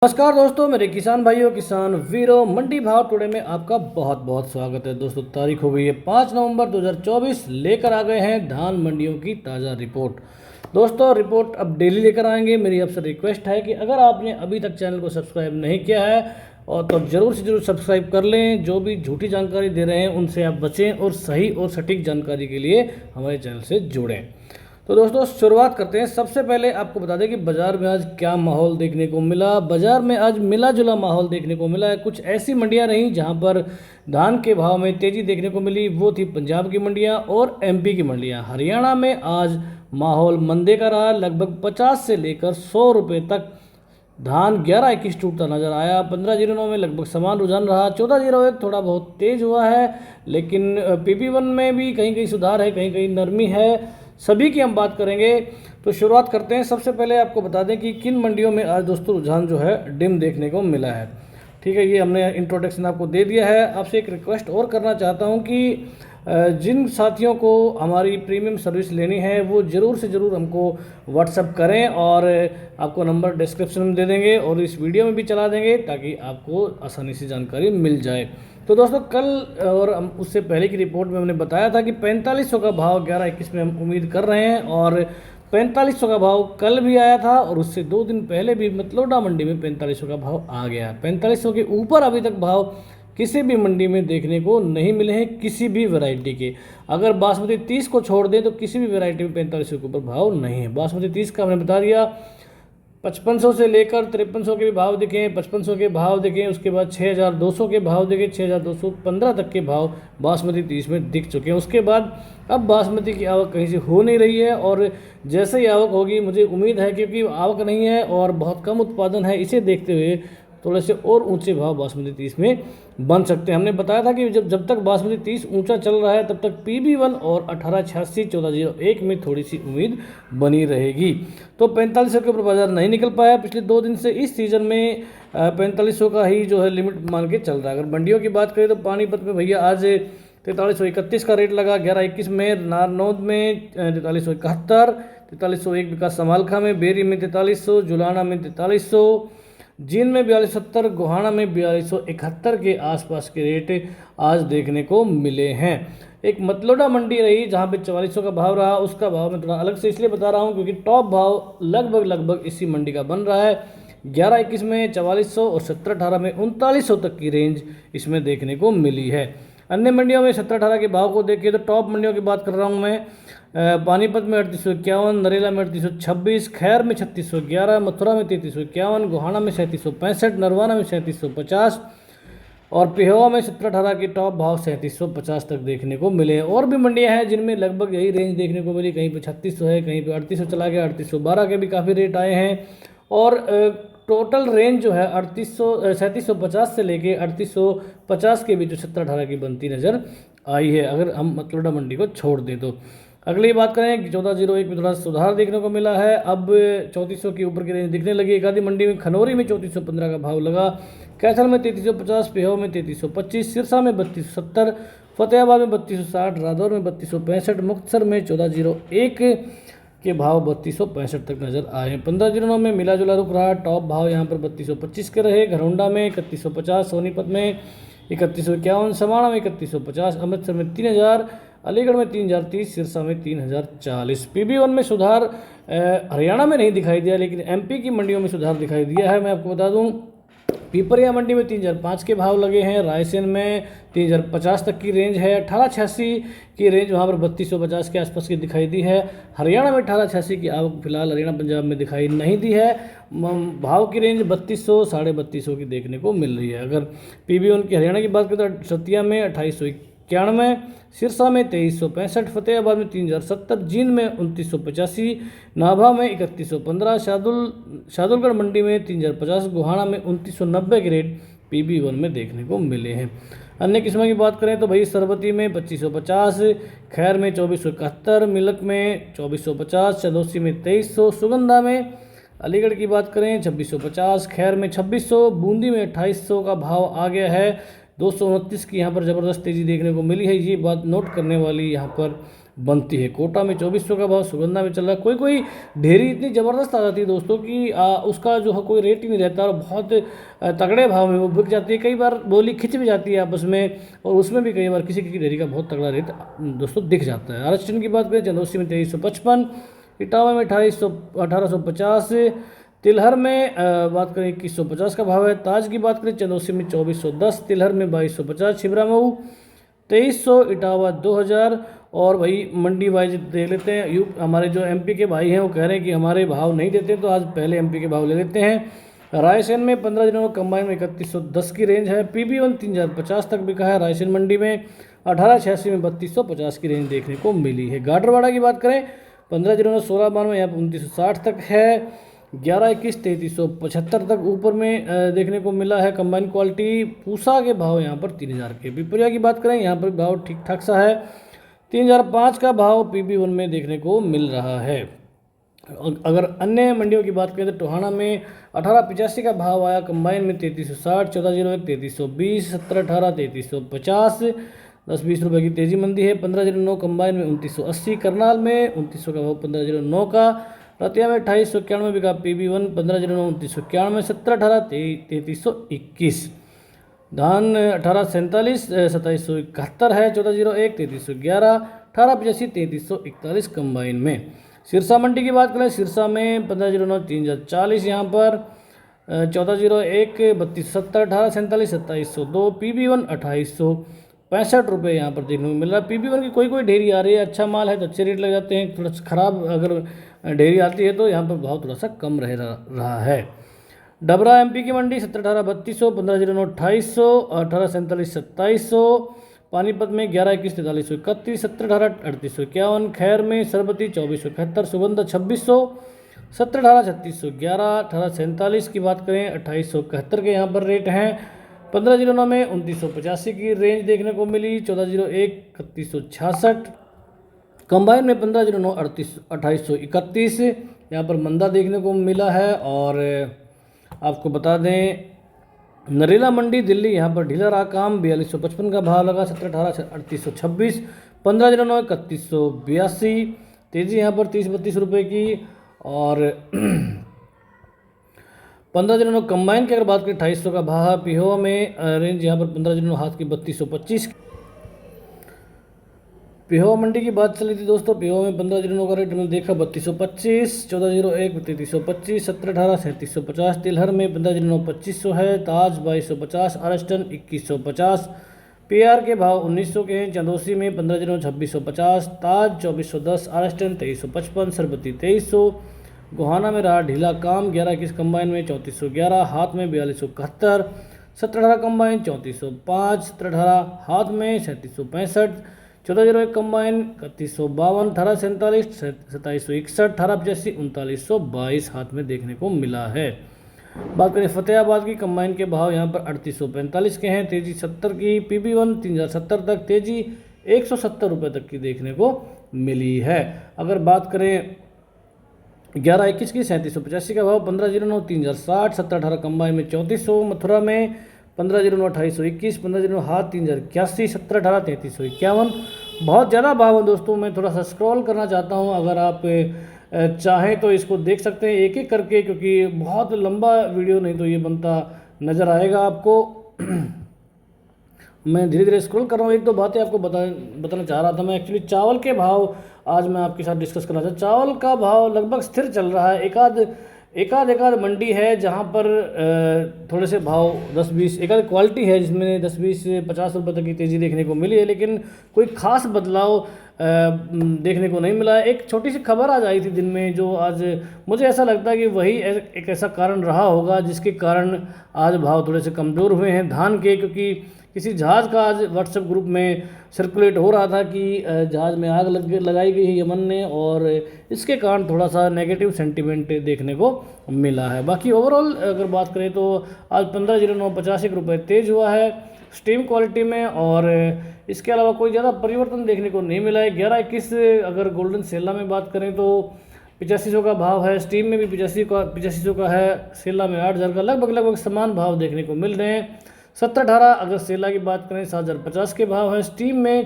नमस्कार दोस्तों, मेरे किसान भाइयों, किसान वीरों, मंडी भाव टुडे में आपका बहुत बहुत स्वागत है। दोस्तों, तारीख हो गई है 5 नवंबर 2024। लेकर आ गए हैं धान मंडियों की ताज़ा रिपोर्ट। दोस्तों, रिपोर्ट अब डेली लेकर आएंगे। मेरी आपसे रिक्वेस्ट है कि अगर आपने अभी तक चैनल को सब्सक्राइब नहीं किया है और तो ज़रूर से ज़रूर सब्सक्राइब कर लें। जो भी झूठी जानकारी दे रहे हैं उनसे आप बचें और सही और सटीक जानकारी के लिए हमारे चैनल से जुड़ें। तो दोस्तों, शुरुआत करते हैं। सबसे पहले आपको बता दें कि बाज़ार में आज क्या माहौल देखने को मिला। बाज़ार में आज मिला जुला माहौल देखने को मिला है। कुछ ऐसी मंडियां रहीं जहां पर धान के भाव में तेज़ी देखने को मिली, वो थी पंजाब की मंडियां और एमपी की मंडियां। हरियाणा में आज माहौल मंदे का रहा। लगभग 50 से लेकर 100 रुपये तक धान 11-21 टूटता नजर आया। 1509 में लगभग समान रुझान रहा। 1401 थोड़ा बहुत तेज हुआ है, लेकिन PP1 में भी कहीं कहीं सुधार है, कहीं कहीं नरमी है। सभी की हम बात करेंगे। तो शुरुआत करते हैं। सबसे पहले आपको बता दें कि किन मंडियों में आज दोस्तों रुझान जो है डिम देखने को मिला है। ठीक है, ये हमने इंट्रोडक्शन आपको दे दिया है। आपसे एक रिक्वेस्ट और करना चाहता हूँ कि जिन साथियों को हमारी प्रीमियम सर्विस लेनी है वो ज़रूर से ज़रूर हमको व्हाट्सअप करें, और आपको नंबर डिस्क्रिप्शन में दे देंगे और इस वीडियो में भी चला देंगे ताकि आपको आसानी से जानकारी मिल जाए। तो दोस्तों, कल और उससे पहले की रिपोर्ट में हमने बताया था कि 4500 का भाव 11-21 में हम उम्मीद कर रहे हैं, और 4500 का भाव कल भी आया था और उससे 2 दिन पहले भी मतलोडा मंडी में 4500 का भाव आ गया। 4500 के ऊपर अभी तक भाव किसी भी मंडी में देखने को नहीं मिले हैं, किसी भी वैरायटी के। अगर बासमती 30 को छोड़ दें तो किसी भी वैरायटी में 4500 के ऊपर भाव नहीं है। बासमती 30 का हमने बता दिया। 5500 से लेकर 5300 के भी भाव दिखे, 5500 के भाव दिखे, उसके बाद 6200 के भाव दिखे, 6215 तक के भाव बासमती 30 में दिख चुके हैं। उसके बाद अब बासमती की आवक कहीं से हो नहीं रही है, और जैसे ही आवक होगी मुझे उम्मीद है, क्योंकि आवक नहीं है और बहुत कम उत्पादन है, इसे देखते हुए थोड़े से और ऊंचे भाव बासमती 30 में बन सकते हैं। हमने बताया था कि जब तक बासमती 30 ऊंचा चल रहा है तब तक PB1 और 1886 1401 में थोड़ी सी उम्मीद बनी रहेगी। तो 4500 के ऊपर बाजार नहीं निकल पाया पिछले 2 दिन से। इस सीज़न में 4500 का ही जो है लिमिट मान के चल रहा है। अगर मंडियों की बात करें तो पानीपत में भैया आज 4331 का रेट लगा। 11-21 में नारनौद में 4371, 4301 विकास समालखा में, बेरी में 4300, जुलाना में 4300, जींद में 4270, गोहाना में 4271 के आसपास के रेट आज देखने को मिले हैं। एक मतलोडा मंडी रही जहां पे 4400 का भाव रहा। उसका भाव मैं थोड़ा अलग से इसलिए बता रहा हूं क्योंकि टॉप भाव लगभग इसी मंडी का बन रहा है। 11-21 में 4400 और 17-18 में 3900 तक की रेंज इसमें देखने को मिली है। अन्य मंडियों में 17-18 के भाव को देखिए तो टॉप मंडियों की बात कर रहा हूँ मैं। पानीपत में 3851, नरेला में 3826, खैर में 3611, मथुरा में 3351, गोहाना में 3765, नरवाना में 3750 और पिहोवा में 17-18 के टॉप भाव 3750 तक देखने को मिले हैं। और भी मंडियां हैं जिनमें लगभग यही रेंज देखने को मिली। कहीं पे 3600 है, कहीं पे 3800 चला गया, 3812 के भी काफ़ी रेट आए हैं। और टोटल रेंज जो है 3750 से लेके 3850 के बीच 17-18 की बनती नज़र आई है, अगर हम मतलोडा मंडी को छोड़ दें तो। अगली बात करें कि 1401 में थोड़ा सुधार देखने को मिला है। अब 3400 के ऊपर की रेंज दिखने लगी। एक आधी मंडी में खनौरी में 3415 का भाव लगा, कैथल में 3350, पेहो में 3325, सिरसा में 3270, फतेहाबाद में 3260, रादौर में 3265, मुक्तसर में 1401 के भाव 3265 तक नजर आए हैं। 1509 में मिला जुला रुक रहा। टॉप भाव यहाँ पर 3225 के रहे। घरौंडा में 3150, सोनीपत में 3151, समाणा में 3150, अमृतसर में 3000, अलीगढ़ में 3030, सिरसा में 3040। PB1 में सुधार हरियाणा में नहीं दिखाई दिया, लेकिन MP की मंडियों में सुधार दिखाई दिया है। मैं आपको बता दूं, पिपरिया मंडी में 3005 के भाव लगे हैं। रायसेन में 3050 तक की रेंज है। 1886 की रेंज वहाँ पर 3250 के आसपास की दिखाई दी है। हरियाणा में 1886 की आवक फिलहाल हरियाणा पंजाब में दिखाई नहीं दी है। भाव की रेंज 3200 3250 की देखने को मिल रही है। अगर PB1 की हरियाणा की बात करें तो सतिया में 2891, सिरसा में 2365, फतेहाबाद में 3070, जींद में 2985, नाभा में 3115, शादुलगढ़ मंडी में 3050, गोहाना में 2990 के रेट PB1 में देखने को मिले हैं। अन्य किस्मों की बात करें तो भाई सरबती में 2550, खैर में 2471, मिलक में 2450, चंदौसी में 2300, सुगंधा में अलीगढ़ की बात करें 2650, खैर में 2600, बूंदी में 2800 का भाव आ गया है। 229 की यहाँ पर ज़बरदस्त तेज़ी देखने को मिली है, ये बात नोट करने वाली यहाँ पर बनती है। कोटा में 2400 का भाव सुगंधा में चल रहा है। कोई कोई ढेरी इतनी ज़बरदस्त आ जाती है दोस्तों कि उसका जो है कोई रेट ही नहीं रहता और बहुत तगड़े भाव में वो बिक जाती है। कई बार बोली खिंच भी जाती है आपस में, और उसमें भी कई बार किसी की ढेरी का बहुत तगड़ा रेट दोस्तों दिख जाता है। आरक्षण की बात करें, चंदौसी में 2355, इटावा में 1850, तिलहर में बात करें 2150 का भाव है। ताज की बात करें, चंदौसी में 2410, तिलहर में 2250, छिबरा मऊ 2300, इटावा 2000। और भाई मंडी वाइज दे लेते हैं। हमारे जो एमपी के भाई हैं वो कह रहे हैं कि हमारे भाव नहीं देते, तो आज पहले एमपी के भाव ले लेते हैं। रायसेन में 15 दिनों में कंबाइन में 3110 की रेंज है। PB1 3050 तक बिका है रायसेन मंडी में। 1886 में 3250 की रेंज देखने को मिली है। गाडरवाड़ा की बात करें, 15 दिनों में 1692 यहाँ पर 2960 तक है। 1121 3375 तक ऊपर में देखने को मिला है कंबाइन क्वालिटी। पूसा के भाव यहाँ पर 3000 के। पिपरिया की बात करें, यहाँ पर भाव ठीक ठाक सा है। 3005 का भाव PB1 में देखने को मिल रहा है। अगर अन्य मंडियों की बात करें तो टोहाना में 1885 का भाव आया, कंबाइन में 3360, 1401 3320, 1718 3350, 10-20 रुपये की तेजी मंदी है। 1509 कंबाइन में 2980, करनाल में 2900 का भाव 1509 का। रतिया में 2891 बिका PB1, 1509 2991, 1718 3321। धान 1847 2771 है। 1401 3311, 1885 3341 कंबाइन में। सिरसा मंडी की बात करें, सिरसा में 1509 3040 यहाँ पर, 1401 3270, 1847 2702, PB1 2865 रुपये यहाँ पर देखने को मिल रहा है। PB1 की कोई कोई ढेरी आ रही है, अच्छा माल है तो अच्छे रेट लग जाते हैं। थोड़ा ख़राब अगर ढेरी आती है तो यहाँ पर भाव थोड़ा सा कम रह रहा है। डबरा MP की मंडी 1718 3200, 1509 2800, 1847 2700। पानीपत में 1121 4331, 1718 3851। खैर में सरबती 2471, सुगंधा 2600, 1718 3611, 1847 की बात करें 2871 के यहाँ पर रेट हैं। 1509 में 2985 की रेंज देखने को मिली। 1401 3166, कंबाइन में 1509 2831 यहाँ पर मंदा देखने को मिला है। और आपको बता दें नरेला मंडी दिल्ली, यहाँ पर ढीला रहा काम। 4255 का भाव लगा। 1718 3826, 1509 3182, तेजी यहाँ पर 30-32 रुपये की। और 1509 कंबाइन की अगर बात करें 2800 का भाव। पिहोवा में रेंज यहाँ पर 1509 हाथ की 3225। पिहोवा मंडी की बात चली थी दोस्तों। पिहोवा में 1509 का रेट मैंने देखा 3225, 1401 3325, 1718 3750। तिलहर में 1509 2500 है। ताज 2250, आरस्टन 2150। PR के भाव 1900 के हैं। चंदौसी में 1509 2650, ताज 2410, आरस्टन 2355, सरबती 2300। गोहाना में रहा ढीला काम। 1121 कंबाइन में 3411, हाथ में 4271, 1718 कंबाइन 3405, 1718 हाथ में 3765, 1401 कंबाइन 3152, 1847 2761, 1885 3922 हाथ में देखने को मिला है। बात करें फतेहाबाद की, कंबाइन के भाव यहाँ पर 3845 के हैं। तेजी 70 की। PB1 3070 तक, तेजी 170 रुपये तक की देखने को मिली है। अगर बात करें 1121 की 3785 का भाव। 1509 3060, 1718 कंबाइन में 3400। मथुरा में 1509 2821, 1509 हाथ 3081, 1718 3351। बहुत ज़्यादा भाव है दोस्तों। मैं थोड़ा सा स्क्रॉल करना चाहता हूँ, अगर आप चाहें तो इसको देख सकते हैं एक एक करके, क्योंकि बहुत लंबा वीडियो नहीं तो ये बनता नज़र आएगा आपको। मैं धीरे धीरे स्क्रॉल कर रहा हूँ। एक दो बातें आपको बताना चाह रहा था मैं। एक्चुअली चावल के भाव आज मैं आपके साथ डिस्कस करना चाहता हूँ। चावल का भाव लगभग स्थिर चल रहा है। एकाध मंडी है जहाँ पर थोड़े से भाव 10-20, एकाध क्वालिटी है जिसमें 10-20 50 रुपये तक की तेज़ी देखने को मिली है, लेकिन कोई खास बदलाव देखने को नहीं मिला है। एक छोटी सी खबर आज आई थी दिन में, जो आज मुझे ऐसा लगता है कि वही एक ऐसा कारण रहा होगा जिसके कारण आज भाव थोड़े से कमज़ोर हुए हैं धान के। क्योंकि किसी जहाज़ का आज व्हाट्सएप ग्रुप में सर्कुलेट हो रहा था कि जहाज़ में आग लगाई गई है यमन ने, और इसके कारण थोड़ा सा नेगेटिव सेंटीमेंट देखने को मिला है। बाकी ओवरऑल अगर बात करें तो आज 1509 रुपये तेज़ हुआ है स्टीम क्वालिटी में, और इसके अलावा कोई ज़्यादा परिवर्तन देखने को नहीं मिला है। 1121 अगर गोल्डन सेला में बात करें तो 8500 का भाव है। स्टीम में भी 8500 का है। सेला में 8000 का लगभग समान भाव देखने को मिल रहे हैं। 1718 अगर सेला की बात करें 7050 के भाव है। स्टीम में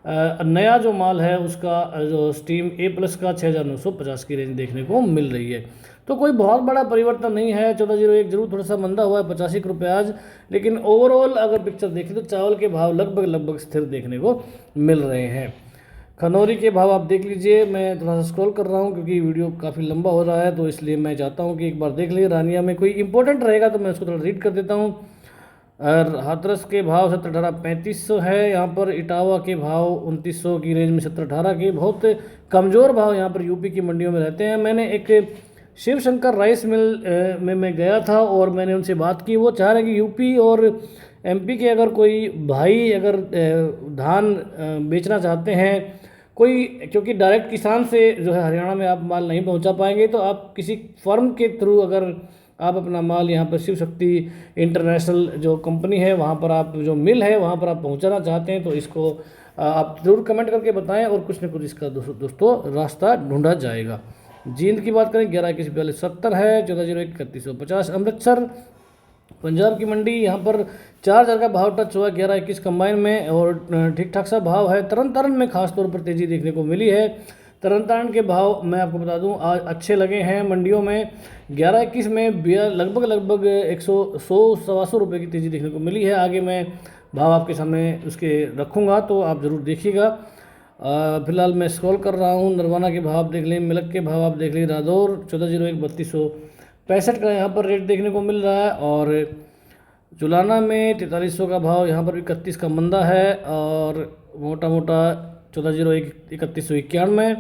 नया जो माल है उसका जो स्टीम A+ का 6,950 की रेंज देखने को मिल रही है। तो कोई बहुत बड़ा परिवर्तन नहीं है। 1401 जरूर थोड़ा सा मंदा हुआ है 85 रुपये आज, लेकिन ओवरऑल अगर पिक्चर देखें तो चावल के भाव लगभग स्थिर देखने को मिल रहे हैं। खनौरी के भाव आप देख लीजिए। मैं थोड़ा सा स्क्रॉल कर रहा हूँ क्योंकि वीडियो काफ़ी लंबा हो रहा है, तो इसलिए मैं चाहता हूँ कि एक बार देख लीजिए। रानिया में कोई इंपॉर्टेंट रहेगा तो मैं उसको थोड़ा रीड कर देता हूँ। और हाथरस के भाव 17-18 है। यहाँ पर इटावा के भाव 2900 की रेंज में 17-18 के बहुत कमज़ोर भाव यहाँ पर यूपी की मंडियों में रहते हैं। मैंने एक शिव शंकर राइस मिल में मैं गया था और मैंने उनसे बात की। वो चाह रहे हैं कि यूपी और MP के अगर कोई भाई अगर धान बेचना चाहते हैं कोई, क्योंकि डायरेक्ट किसान से जो है हरियाणा में आप माल नहीं पहुंचा पाएंगे, तो आप किसी फर्म के थ्रू अगर आप अपना माल यहाँ पर शिव शक्ति इंटरनेशनल जो कंपनी है वहाँ पर आप जो मिल है वहाँ पर आप पहुँचाना चाहते हैं, तो इसको आप ज़रूर कमेंट करके बताएं और कुछ न कुछ इसका दोस्तों रास्ता ढूंढा जाएगा। जींद की बात करें 11-21-42-70 है। 1401-3150 अमृतसर पंजाब की मंडी यहाँ पर 4,000 का भाव टच हुआ 11-21 कंबाइन में और ठीक ठाक सा भाव है। तरन तारण में खास तौर पर तेज़ी देखने को मिली है। तरन तारण के भाव मैं आपको बता दूं आज अच्छे लगे हैं मंडियों में। 11-21 में लगभग 100-100-125 रुपये की तेज़ी देखने को मिली है। आगे मैं भाव आपके सामने उसके रखूँगा तो आप ज़रूर देखिएगा। फिलहाल मैं स्क्रॉल कर रहा हूँ। नरवाना के भाव देख लें, मिलक के भाव आप देख लें। रादौर 1401-3265 का यहाँ पर रेट देखने को मिल रहा है और जुलाना में 4300 का भाव यहाँ पर 31 का मंदा है और मोटा 1401-3191।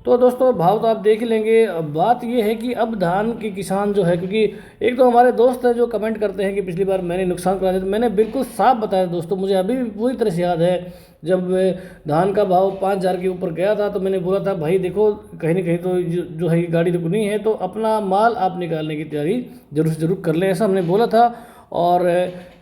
तो दोस्तों भाव तो आप देख ही लेंगे। अब बात ये है कि अब धान के किसान जो है, क्योंकि एक तो हमारे दोस्त हैं जो कमेंट करते हैं कि पिछली बार मैंने नुकसान करा दिया, तो मैंने बिल्कुल साफ बताया दोस्तों। मुझे अभी भी पूरी तरह से याद है जब धान का भाव 5,000 के ऊपर गया था तो मैंने बोला था भाई देखो कहीं ना कहीं तो जो है गाड़ी तो नहीं है, तो अपना माल आप निकालने की तैयारी जरूर कर लें, ऐसा हमने बोला था। और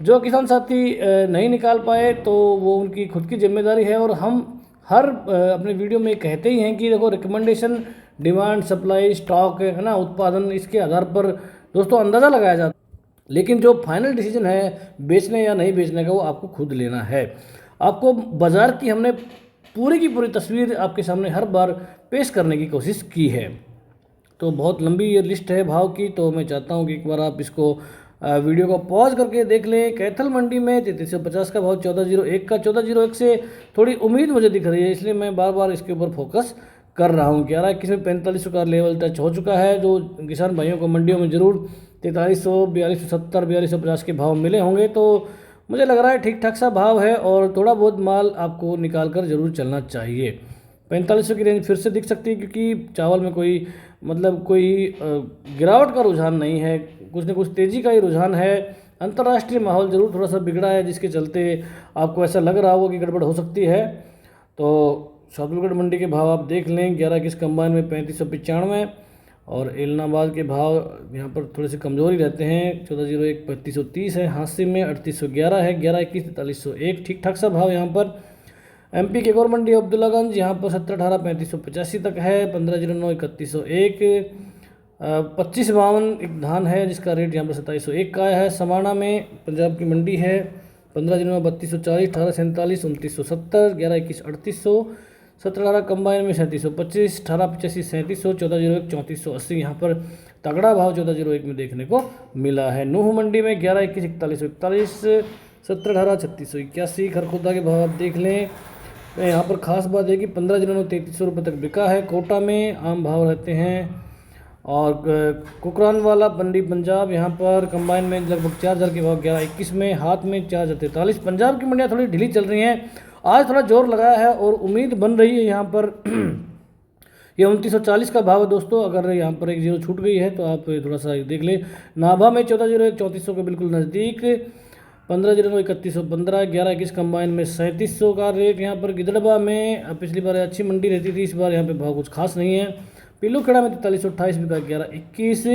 जो किसान साथी नहीं निकाल पाए तो वो उनकी खुद की जिम्मेदारी है। और हम हर अपने वीडियो में कहते ही हैं कि देखो रिकमेंडेशन, डिमांड, सप्लाई, स्टॉक है ना, उत्पादन, इसके आधार पर दोस्तों अंदाज़ा लगाया जाता है, लेकिन जो फाइनल डिसीजन है बेचने या नहीं बेचने का वो आपको खुद लेना है। आपको बाज़ार की हमने पूरी की पूरी तस्वीर आपके सामने हर बार पेश करने की कोशिश की है। तो बहुत लंबी ये लिस्ट है भाव की, तो मैं चाहता हूँ कि एक बार आप इसको वीडियो को पॉज करके देख लें। कैथल मंडी में 3350 का भाव 1401 का 1401 से थोड़ी उम्मीद मुझे दिख रही है, इसलिए मैं बार बार इसके ऊपर फोकस कर रहा हूँ। 11-21 में 4500 का लेवल टच हो चुका है, जो किसान भाइयों को मंडियों में ज़रूर 4300, 4270, 4250 के भाव मिले होंगे। तो मुझे लग रहा है ठीक ठाक सा भाव है और थोड़ा बहुत माल आपको निकाल कर ज़रूर चलना चाहिए। 4500 की रेंज फिर से दिख सकती है क्योंकि चावल में कोई गिरावट का रुझान नहीं है, कुछ न कुछ तेज़ी का ही रुझान है। अंतर्राष्ट्रीय माहौल ज़रूर थोड़ा सा बिगड़ा है जिसके चलते आपको ऐसा लग रहा होगा कि गड़बड़ हो सकती है। तो शादुलगढ़ मंडी के भाव आप देख लें। 11-21 कंबाइन में 3595 और एलनाबाद के भाव यहाँ पर थोड़े से कमज़ोरी रहते हैं। 1401 3530 है। हांसी में 3811 है। 11-21 4301 ठीक ठाक सा भाव यहाँ पर। MP के गौर मंडी अब्दुल्लागंज यहाँ पर 1718 3585 तक है। 1509 3101 2552 एक धान है जिसका रेट यहाँ पर 2701 का है। समाना में पंजाब की मंडी है 15 3240 1847 2970 11-21 3800 17-18 कंबाइन में 3725 1885 3700 1401 3480 यहाँ पर तगड़ा भाव 1401 में देखने को मिला है। नूह मंडी में 11-21 4141 17-18 3681 खरखुदा के भाव आप देख लें। यहाँ पर ख़ास बात है कि 15 जिलों में 3300 रुपये तक बिका है। कोटा में आम भाव रहते हैं और कुकरान वाला मंडी पंजाब यहाँ पर कंबाइन में लगभग 4000 के भाव 11-21 में। हाथ में 4043। पंजाब की मंडियाँ थोड़ी ढीली चल रही हैं, आज थोड़ा जोर लगाया है और उम्मीद बन रही है यहाँ पर ये 2940 का भाव है दोस्तों। अगर यहाँ पर एक जीरो छूट गई है तो आप थोड़ा सा देख लें। नाभा में 1401 3400 के बिल्कुल नज़दीक। 1509 3115 11-21 कंबाइन में 3700 का रेट यहाँ पर। गिदड़बा में पिछली बार अच्छी मंडी रहती थी, इस बार यहाँ पे भाव कुछ खास नहीं है। पीलूखेड़ा में 4328 बिका 11-21।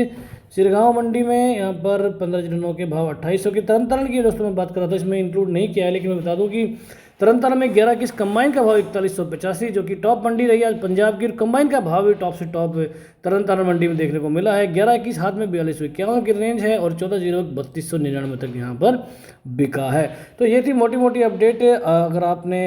सिरगांव मंडी में यहाँ पर 1509 के भाव 2800 के। तरन की दोस्तों मैं बात कर रहा था, इसमें इंक्लूड नहीं किया है, लेकिन मैं बता दूँ कि तरन में 11-21 कंबाइन का भाव 4185 जो कि टॉप मंडी रही है पंजाब की। कंबाइन का भाव भी टॉप से टॉप तरन मंडी में देखने को मिला है। 11-21 हाथ में 4251 की रेंज है और 1401 3299 तक यहाँ पर बिका है। तो ये थी मोटी मोटी अपडेट। अगर आपने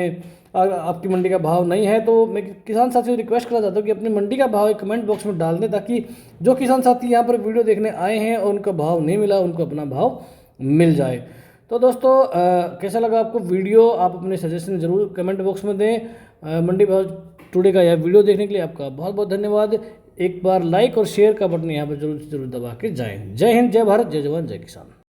अगर आपकी मंडी का भाव नहीं है तो मैं किसान साथियों से रिक्वेस्ट करना चाहता हूँ कि अपनी मंडी का भाव एक कमेंट बॉक्स में डाल दें, ताकि जो किसान साथी यहाँ पर वीडियो देखने आए हैं और उनका भाव नहीं मिला, उनको अपना भाव मिल जाए। तो दोस्तों कैसा लगा आपको वीडियो, आप अपने सजेशन ज़रूर कमेंट बॉक्स में दें। मंडी भाव टुडे का यह वीडियो देखने के लिए आपका बहुत बहुत धन्यवाद। एक बार लाइक और शेयर का बटन यहाँ पर जरूर दबा के जाएँ। जय हिंद, जय भारत, जय जवान, जय किसान।